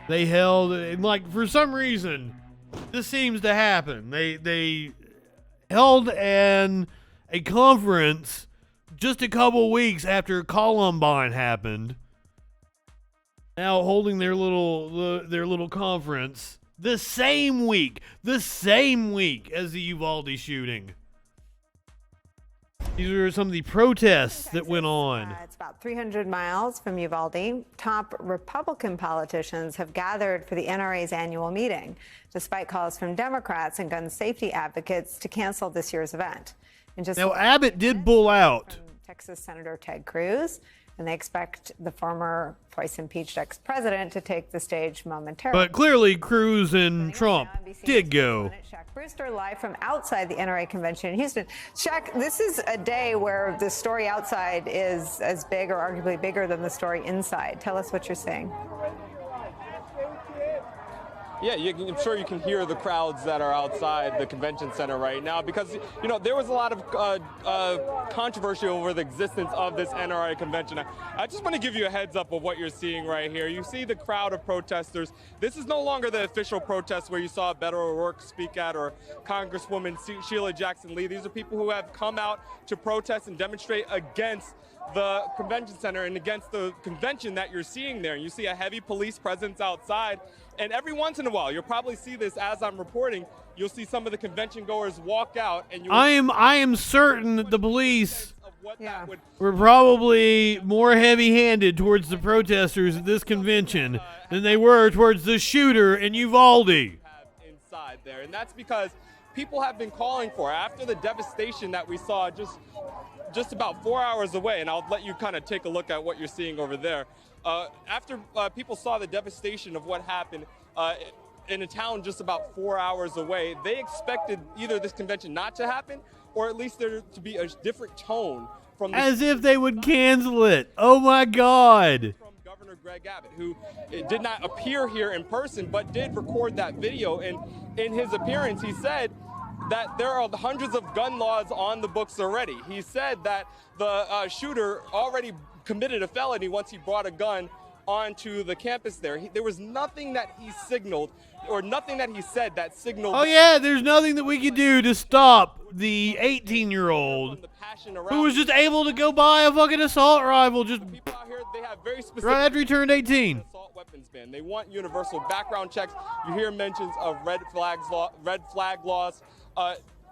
They held, and like for some reason, this seems to happen. They held a conference just a couple weeks after Columbine happened. Now holding their little conference the same week as the Uvalde shooting. These are some of the protests that went on. It's about 300 miles from Uvalde. Top Republican politicians have gathered for the NRA's annual meeting, despite calls from Democrats and gun safety advocates to cancel this year's event. Now, Abbott did pull out. Texas Senator Ted Cruz, and they expect the former twice-impeached ex-president to take the stage momentarily. But clearly, Cruz and Trump did go. Shaq Brewster live from outside the NRA convention in Houston. Shaq, this is a day where the story outside is as big or arguably bigger than the story inside. Tell us what you're seeing. Yeah, I'm sure you can hear the crowds that are outside the convention center right now because, you know, there was a lot of controversy over the existence of this NRA convention. I just want to give you a heads up of what you're seeing right here. You see the crowd of protesters. This is no longer the official protest where you saw Beto O'Rourke speak at or Congresswoman Sheila Jackson Lee. These are people who have come out to protest and demonstrate against the convention center and against the convention that you're seeing there. And you see a heavy police presence outside. And every once in a while, you'll probably see this as I'm reporting, you'll see some of the convention goers walk out. And I am certain that the police were probably more heavy-handed towards the protesters at this convention than they were towards the shooter in Uvalde. Inside there. And that's because people have been calling for, after the devastation that we saw just about 4 hours away, and I'll let you kind of take a look at what you're seeing over there. After people saw the devastation of what happened in a town just about 4 hours away, they expected either this convention not to happen or at least there to be a different tone from as if they would cancel it. Oh my God. From Governor Greg Abbott, who did not appear here in person but did record that video. And in his appearance, he said that there are hundreds of gun laws on the books already. He said that the shooter already committed a felony once he brought a gun onto the campus there. There was nothing that he signaled or nothing that he said that signaled. Oh yeah, there's nothing that we could do to stop the 18-year-old who was just able to go buy a fucking assault rifle just people out here, they have very specific right after he turned 18. Assault weapons ban. They want universal background checks. You hear mentions of red flag laws.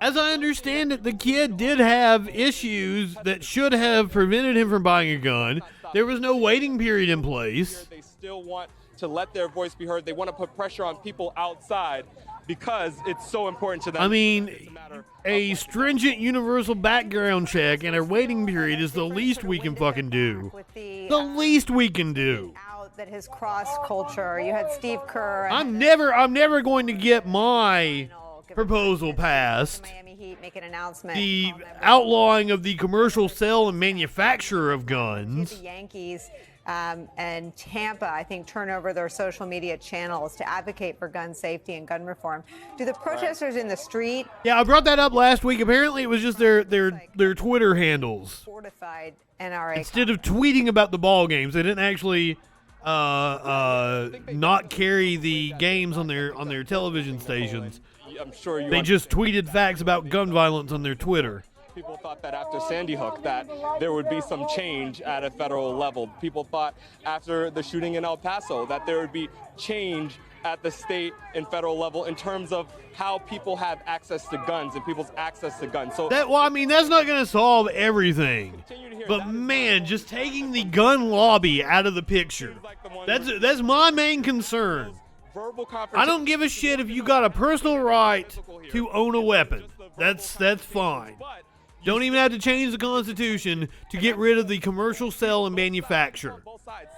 As I understand it, the kid did have issues that should have prevented him from buying a gun. There was no waiting period in place. They still want to let their voice be heard. They want to put pressure on people outside because it's so important to them. I mean, a stringent universal background check and a waiting period is the least we can fucking do. The least we can do. That has crossed culture. You had Steve Kerr. I'm never going to get my proposal passed. Miami Heat make an announcement. The outlawing of the commercial sale and manufacture of guns. The Yankees and Tampa, I think, turn over their social media channels to advocate for gun safety and gun reform. Do the protesters in the street? Yeah, I brought that up last week. Apparently, it was just their Twitter handles. Fortified NRA. Instead of tweeting about the ball games, they didn't actually not carry the games on their television stations. I'm sure they just tweeted facts about gun violence on their Twitter. People thought that after Sandy Hook that there would be some change at a federal level. People thought after the shooting in El Paso that there would be change at the state and federal level in terms of how people have access to guns and people's access to guns. So that's not going to solve everything. But man, just taking the gun lobby out of the picture, that's my main concern. I don't give a shit if you got a personal right to own a weapon. That's fine. Don't even have to change the Constitution to get rid of the commercial sale and manufacture.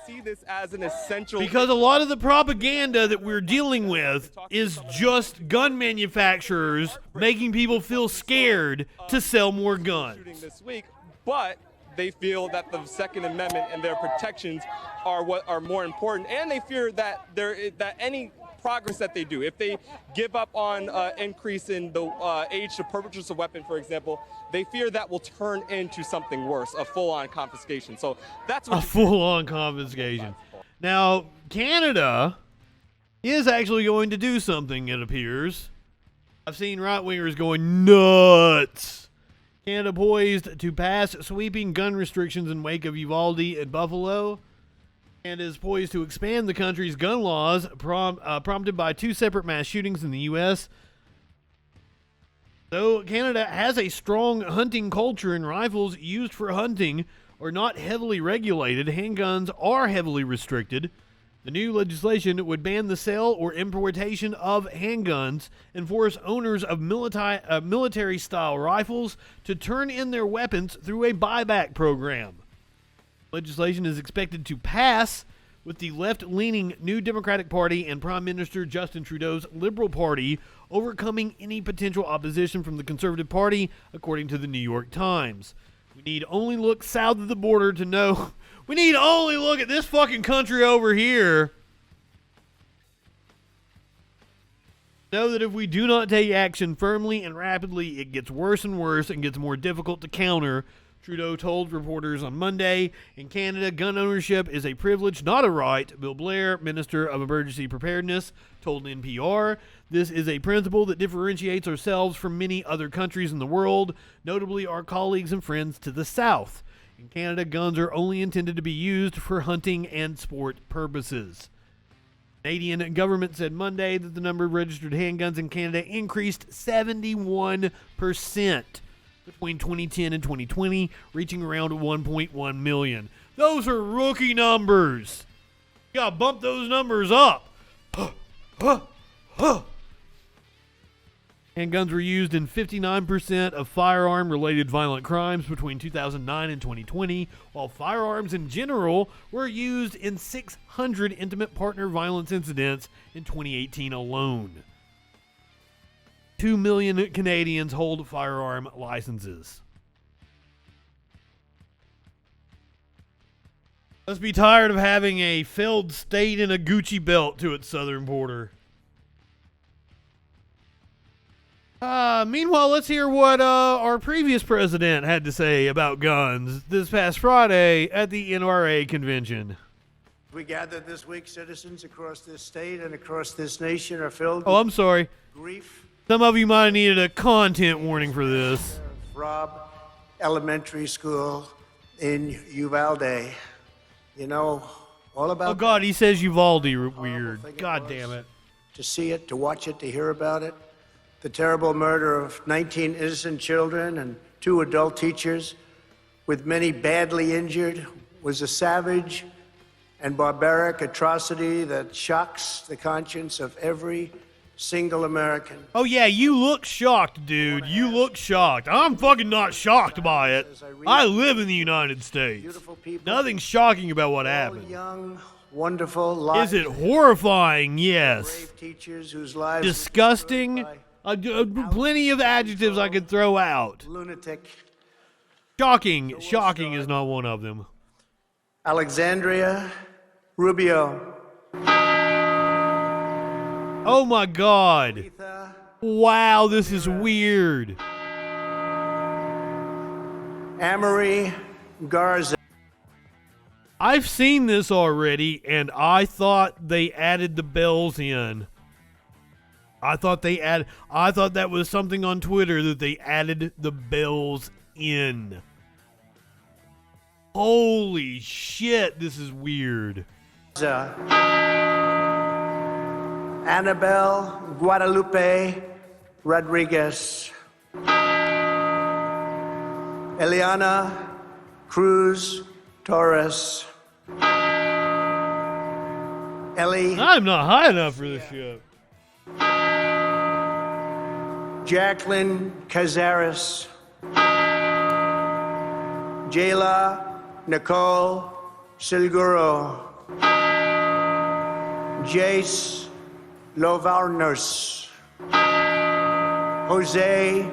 See this as an essential because a lot of the propaganda that we're dealing with is just gun manufacturers making people feel scared to sell more guns. This week, but they feel that the Second Amendment and their protections are what are more important, and they fear that that any progress that they do, if they give up on increase in the age to purchase a weapon, for example, they fear that will turn into something worse, a full-on confiscation. So that's what a full-on confiscation. Now, Canada He is actually going to do something, it appears. I've seen right-wingers going nuts. Canada poised to pass sweeping gun restrictions in wake of Uvalde and Buffalo. And is poised to expand the country's gun laws, prompted by 2 separate mass shootings in the U.S. Though Canada has a strong hunting culture and rifles used for hunting are not heavily regulated, handguns are heavily restricted. The new legislation would ban the sale or importation of handguns and force owners of military-style rifles to turn in their weapons through a buyback program. Legislation is expected to pass with the left-leaning New Democratic Party and Prime Minister Justin Trudeau's Liberal Party overcoming any potential opposition from the Conservative Party, according to the New York Times. We need only look south of the border to know. We need only look at this fucking country over here. Know that if we do not take action firmly and rapidly, it gets worse and worse and gets more difficult to counter, Trudeau told reporters on Monday. In Canada, gun ownership is a privilege, not a right, Bill Blair, Minister of Emergency Preparedness, told NPR. This is a principle that differentiates ourselves from many other countries in the world, notably our colleagues and friends to the south. In Canada, guns are only intended to be used for hunting and sport purposes. The Canadian government said Monday that the number of registered handguns in Canada increased 71% between 2010 and 2020, reaching around 1.1 million. Those are rookie numbers. You gotta bump those numbers up. Handguns were used in 59% of firearm-related violent crimes between 2009 and 2020, while firearms in general were used in 600 intimate partner violence incidents in 2018 alone. 2 million Canadians hold firearm licenses. Must be tired of having a failed state and a Gucci belt to its southern border. Meanwhile, let's hear what our previous president had to say about guns this past Friday at the NRA convention. We gathered this week, citizens across this state and across this nation are filled Oh, I'm sorry. with grief. Some of you might have needed a content warning for this. Rob Elementary School in Uvalde. You know, all about Oh, God, he says Uvalde horrible weird. thing God was damn it. To see it, to watch it, to hear about it. The terrible murder of 19 innocent children and 2 adult teachers, with many badly injured, was a savage and barbaric atrocity that shocks the conscience of every single American. Oh, yeah, you look shocked, dude. You look shocked. I'm fucking not shocked by it. I live in the United States. Beautiful people. Nothing shocking about what All happened. young, wonderful lives. Is it horrifying? Yes. Brave teachers whose lives Disgusting? were Plenty of adjectives I could throw out. lunatic. Shocking. Shocking is not one of them. Alexandria Rubio. Oh my God. Etha Wow, this is weird. Amory Garza. I've seen this already, and I thought they added the bells in. I thought that was something on Twitter that they added the bells in. Holy shit, this is weird. Annabelle Guadalupe Rodriguez. Eliana Cruz Torres. Ellie I'm not high enough for this shit. Jacqueline Cazares. Jayla Nicole Silguro. Jace Lovarnos. Jose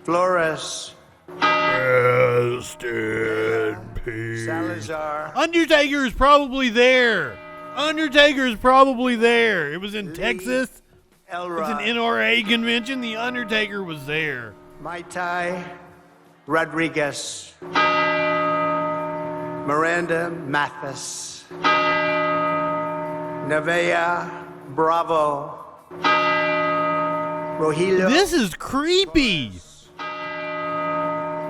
Flores. Rest in peace. Salazar. Undertaker is probably there. Undertaker is probably there. It was in Texas. It's an Elrod. NRA convention. The Undertaker was there. Maitai Rodriguez. Miranda Mathis. Nevaeh Bravo, Rogelio, This is creepy.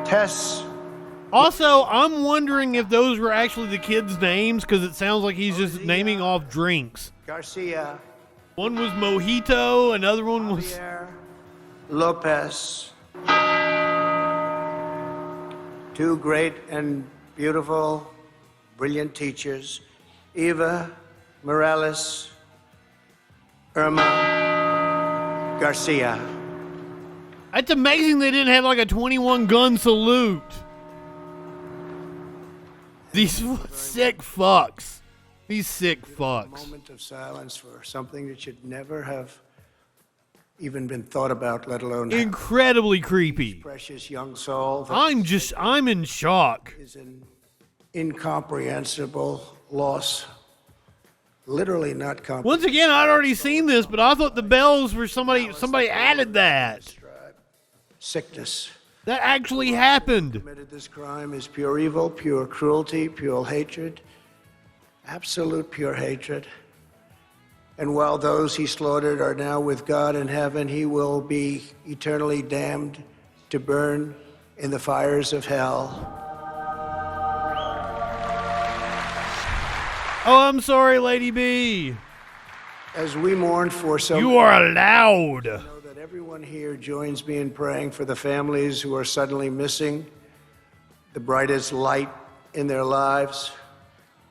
Tess, Also, I'm wondering if those were actually the kids' names because it sounds like he's just naming off drinks. Garcia, One was Mojito, another one was... Javier, Lopez. Two great and beautiful, brilliant teachers, Eva Morales, Irma Garcia. It's amazing they didn't have like a 21-gun salute. These sick fucks. These sick fucks. Moment of silence for something that should never have even been thought about, let alone Incredibly creepy. precious young soul. That I'm in shock. is an incomprehensible loss. Literally not comprehensible. Once again, I'd already seen this, but I thought the bells were somebody added that. Sickness. That actually happened. Committed this crime is pure evil, pure cruelty, pure hatred, absolute pure hatred. And while those he slaughtered are now with God in heaven, he will be eternally damned to burn in the fires of hell. Oh, I'm sorry, Lady B. As we mourn for so You are allowed. know that everyone here joins me in praying for the families who are suddenly missing the brightest light in their lives.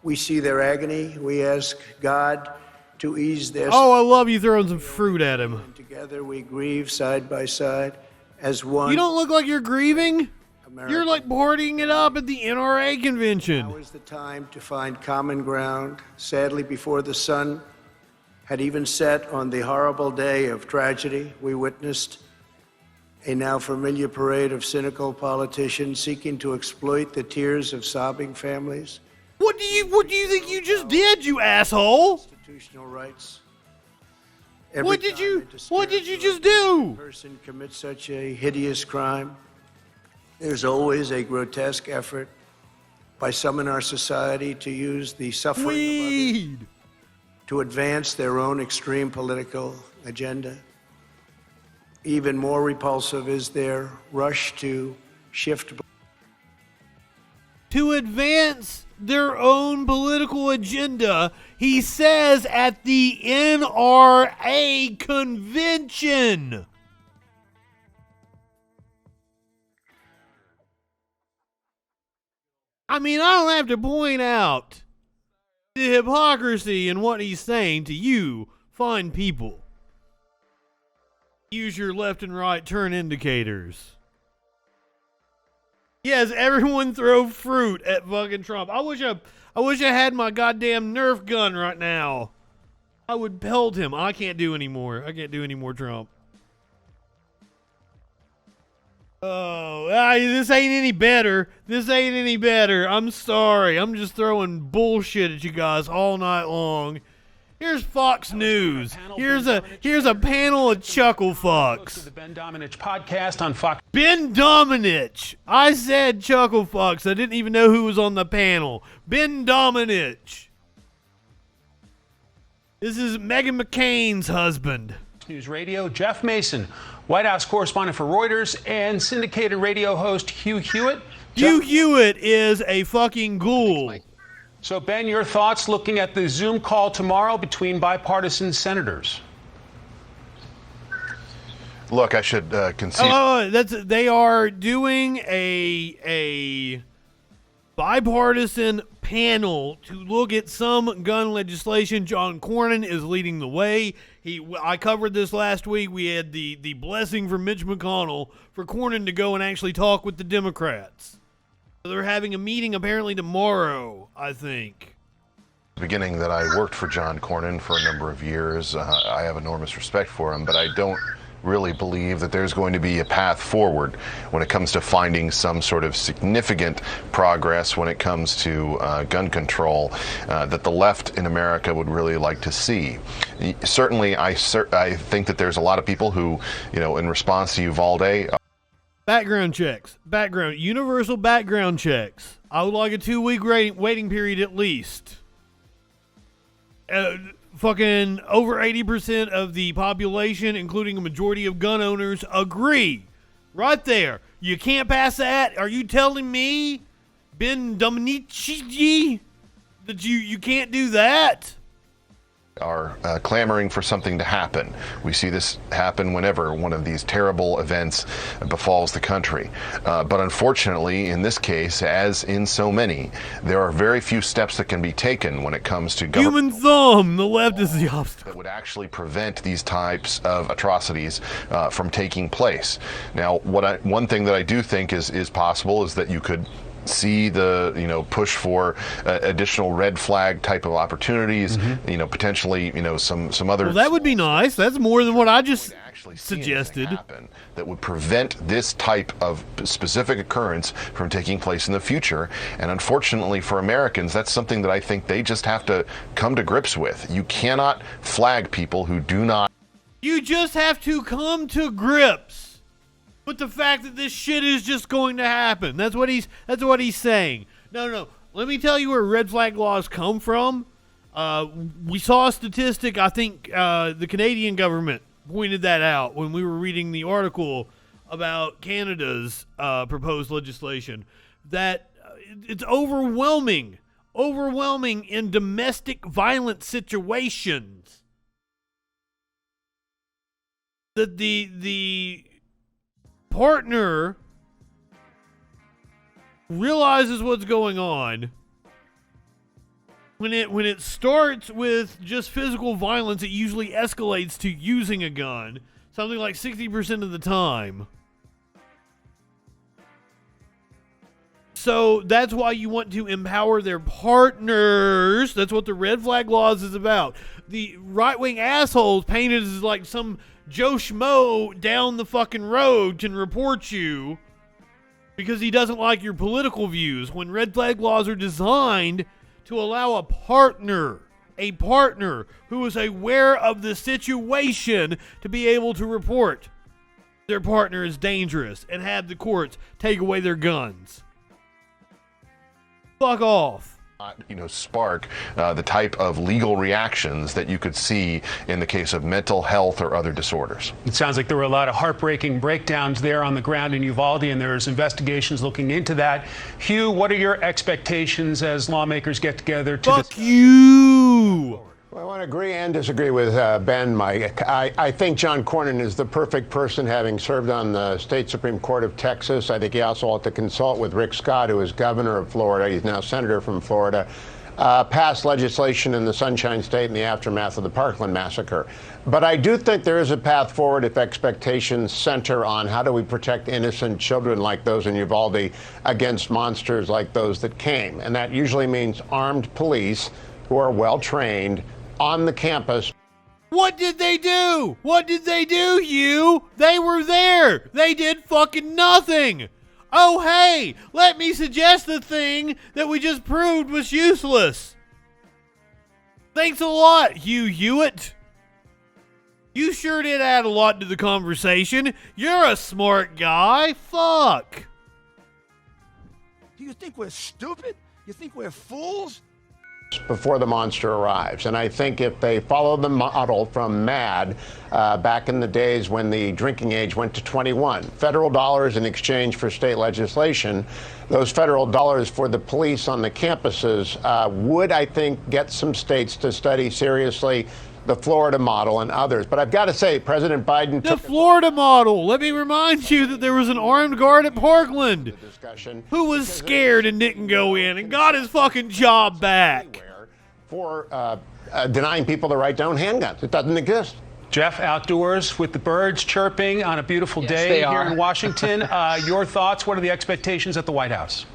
We see their agony. We ask God to ease their Oh, I love you throwing some fruit at him. and together we grieve side by side as one. You don't look like you're grieving. America. You're like partying it up at the NRA Now convention. is the time to find common ground. Sadly, before the sun had even set on the horrible day of tragedy, we witnessed a now familiar parade of cynical politicians seeking to exploit the tears of sobbing families. What do you think you just did, you asshole? Constitutional rights. What did you just do? Person commits such a hideous crime, there's always a grotesque effort by some in our society to use the suffering of others Weed. to advance their own extreme political agenda. Even more repulsive is their rush to shift To advance their own political agenda, he says at the NRA convention. I mean, I don't have to point out the hypocrisy in what he's saying to you, fine people. Use your left and right turn indicators. Yes, everyone throw fruit at fucking Trump. I wish I had my goddamn Nerf gun right now. I would pelt him. I can't do anymore. I can't do any more Trump. Oh, this ain't any better. This ain't any better. I'm sorry. I'm just throwing bullshit at you guys all night long. Here's Fox News. Here's a panel of chuckle fucks. The Ben Domenech podcast on Fox. Ben Domenech. I said chuckle fucks. I didn't even know who was on the panel. Ben Domenech. This is Meghan McCain's husband. News Radio, Jeff Mason, White House correspondent for Reuters, and syndicated radio host Hugh Hewitt. Hugh Hewitt is a fucking ghoul. So, Ben, your thoughts looking at the Zoom call tomorrow between bipartisan senators? Look, I should concede. They are doing a bipartisan panel to look at some gun legislation. John Cornyn is leading the way. I covered this last week. We had the blessing from Mitch McConnell for Cornyn to go and actually talk with the Democrats. So they're having a meeting apparently tomorrow, I think. Beginning that I worked for John Cornyn for a number of years. I have enormous respect for him, but I don't really believe that there's going to be a path forward when it comes to finding some sort of significant progress when it comes to gun control that the left in America would really like to see. Certainly, I think that there's a lot of people who, in response to Uvalde. Background checks. Universal background checks. I would like a 2-week waiting period at least. fucking over 80% of the population, including a majority of gun owners, agree. Right there. You can't pass that? Are you telling me, Ben Dominici, that you can't do that? Are clamoring for something to happen. We see this happen whenever one of these terrible events befalls the country. But unfortunately, in this case, as in so many, there are very few steps that can be taken when it comes to government. Human thumb, the left is the obstacle. That would actually prevent these types of atrocities from taking place. Now, one thing that I do think is possible is that you could see the push for additional red flag type of opportunities, potentially some other. Well, that would be nice. That's more than what I just suggested. That would prevent this type of specific occurrence from taking place in the future. And unfortunately for Americans, that's something that I think they just have to come to grips with. You cannot flag people who do not. You just have to come to grips with the fact that this shit is just going to happen. That's what he's saying. No. Let me tell you where red flag laws come from. We saw a statistic. I think the Canadian government pointed that out when we were reading the article about Canada's proposed legislation, that it's overwhelming in domestic violence situations. That the partner realizes what's going on. When it starts with just physical violence, it usually escalates to using a gun, something like 60% of the time. So that's why you want to empower their partners. That's what the red flag laws is about. The right-wing assholes painted as like some Joe Schmo down the fucking road can report you because he doesn't like your political views, when red flag laws are designed to allow a partner who is aware of the situation to be able to report their partner is dangerous and have the courts take away their guns. Fuck off. Spark the type of legal reactions that you could see in the case of mental health or other disorders. It sounds like there were a lot of heartbreaking breakdowns there on the ground in Uvalde, and there's investigations looking into that. Hugh, what are your expectations as lawmakers get together to Fuck you! Well, I want to agree and disagree with Ben, Mike. I think John Cornyn is the perfect person, having served on the state Supreme Court of Texas. I think he also ought to consult with Rick Scott, who is governor of Florida. He's now senator from Florida. Passed legislation in the Sunshine State in the aftermath of the Parkland massacre. But I do think there is a path forward if expectations center on how do we protect innocent children like those in Uvalde against monsters like those that came. And that usually means armed police who are well trained on the campus. What did they do? What did they do, Hugh? They were there. They did fucking nothing. Oh, hey, let me suggest the thing that we just proved was useless. Thanks a lot, Hugh Hewitt. You sure did add a lot to the conversation. You're a smart guy. Fuck. Do you think we're stupid? You think we're fools? Before the monster arrives. And I think if they follow the model from MAD back in the days when the drinking age went to 21, federal dollars in exchange for state legislation, those federal dollars for the police on the campuses would, I think, get some states to study seriously the Florida model and others. But I've got to say, President Biden the Florida model. Let me remind you that there was an armed guard at Parkland who was scared and didn't go in and got his fucking job back. For denying people the right to own handguns. It doesn't exist. Jeff, outdoors with the birds chirping on a beautiful day here in Washington. Your thoughts? What are the expectations at the White House?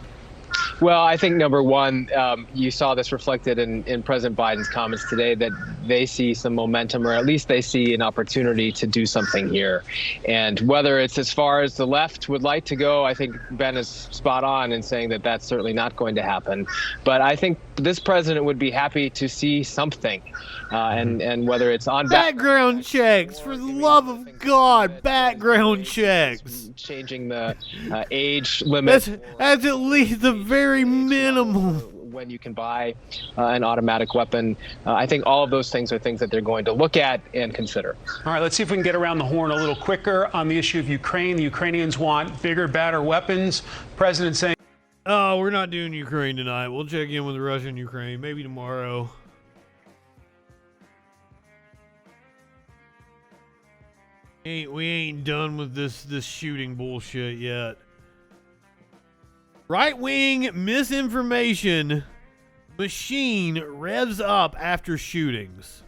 Well, I think number one, you saw this reflected in President Biden's comments today, that they see some momentum, or at least they see an opportunity to do something here. And whether it's as far as the left would like to go, I think Ben is spot on in saying that that's certainly not going to happen. But I think this president would be happy to see something. And whether it's on background checks, for the love of God, background checks. Changing the age limit. That's at least the very minimum. when you can buy an automatic weapon. I think all of those things are things that they're going to look at and consider. All right, let's see if we can get around the horn a little quicker on the issue of Ukraine. The Ukrainians want bigger, badder weapons. The president saying, oh, we're not doing Ukraine tonight. We'll check in with Russia and Ukraine maybe tomorrow. We ain't done with this shooting bullshit yet. Right-wing misinformation machine revs up after shootings.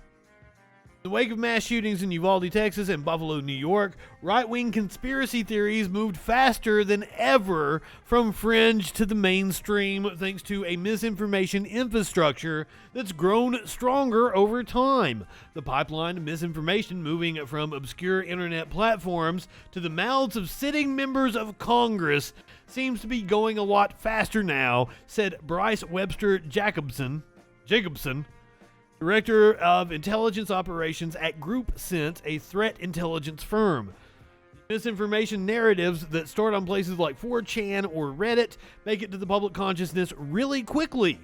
In the wake of mass shootings in Uvalde, Texas and Buffalo, New York, right-wing conspiracy theories moved faster than ever from fringe to the mainstream thanks to a misinformation infrastructure that's grown stronger over time. The pipeline of misinformation moving from obscure internet platforms to the mouths of sitting members of Congress seems to be going a lot faster now, said Bryce Webster Jacobson, Director of Intelligence Operations at GroupSense, a threat intelligence firm. Misinformation narratives that start on places like 4chan or Reddit make it to the public consciousness really quickly.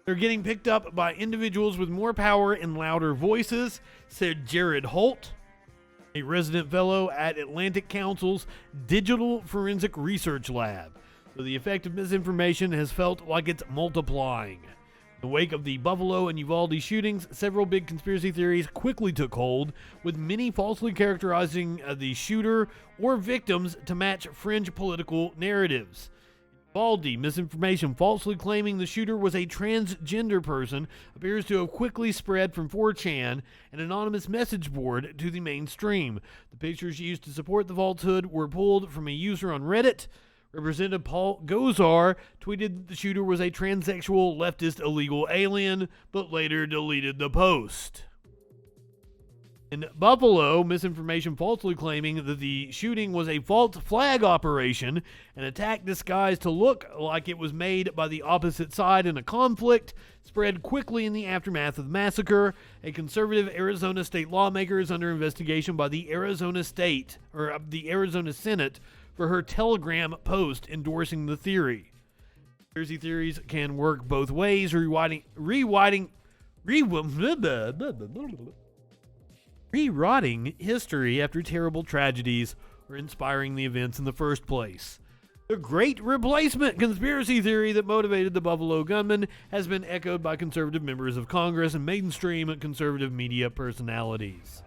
They're getting picked up by individuals with more power and louder voices, said Jared Holt, a resident fellow at Atlantic Council's Digital Forensic Research Lab. So the effect of misinformation has felt like it's multiplying. In the wake of the Buffalo and Uvalde shootings, several big conspiracy theories quickly took hold, with many falsely characterizing the shooter or victims to match fringe political narratives. In Uvalde, misinformation falsely claiming the shooter was a transgender person appears to have quickly spread from 4chan, an anonymous message board, to the mainstream. The pictures used to support the falsehood were pulled from a user on Reddit. Representative Paul Gosar tweeted that the shooter was a transsexual leftist illegal alien, but later deleted the post. In Buffalo, misinformation falsely claiming that the shooting was a false flag operation, an attack disguised to look like it was made by the opposite side in a conflict, spread quickly in the aftermath of the massacre. A conservative Arizona state lawmaker is under investigation by the Arizona Senate for her Telegram post endorsing the theory. Conspiracy theories can work both ways, rewriting history after terrible tragedies or inspiring the events in the first place. The Great Replacement conspiracy theory that motivated the Buffalo gunman has been echoed by conservative members of Congress and mainstream conservative media personalities.